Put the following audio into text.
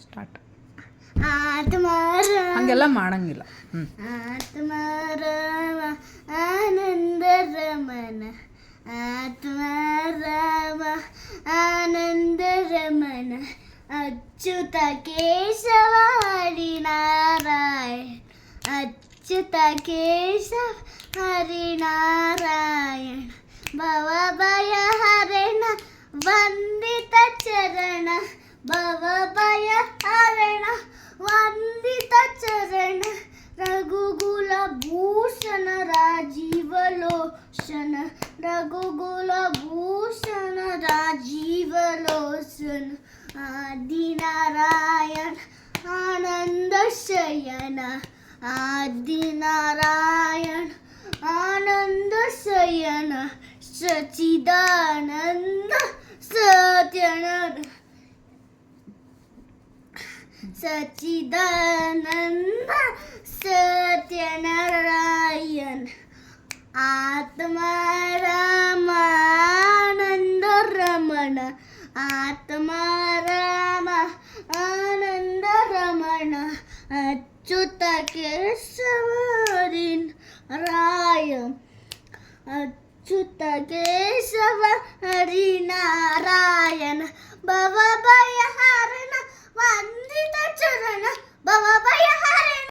Start. Atmarama ಹಂಗೆಲ್ಲ ಮಾಡಂಗಿಲ್ಲ. ಆತ್ಮಾರಾಮ ಆನಂದ ರಮಣ ಆತ್ಮಾರಾಮ ಆನಂದ ರಮಣ ಅಚ್ಯುತ ಕೇಶವ ಹರಿನಾರಾಯಣ ಅಚ್ಯುತ ಕೇಶವ ಹರಿನಾರಾಯಣ ಭವಭಯ ಹರಣ ವಂದಿತ ಚರಣ ಭವಭಯ ಹರಣ ವಂದಿತ ಚರಣ ರಘುಗುಲ ಭೂಷಣ ರಾಜೀವ ಲೋಚನ ರಘುಗುಲ ಭೂಷಣ ರಾಜೀವ ಲೋಚನ ಆದಿನಾರಾಯಣ ಆನಂದ ಶಯನ ಆದಿನಾರಾಯಣ ಆನಂದ ಶಯನ ಸಚಿದಾನಂದ ಸತ್ಯನರ ಸಚಿದಾನಂದ ಸತ್ಯನಾರಾಯಣ ಆತ್ಮಾರಾಮ ಆನಂದ ರಮಣ ಆತ್ಮಾರಾಮ ಆನಂದ ರಮಣ ಅಚ್ಯುತ ಕೇಶವ ಹರಿನಾರಾಯಣ ಅಚ್ಯುತ ಕೇಶವ ಹರಿನಾರಾಯಣ ಭವಭಯ ಹರಣ ವಂದಿತ ಚರಣ ಭವಭಯ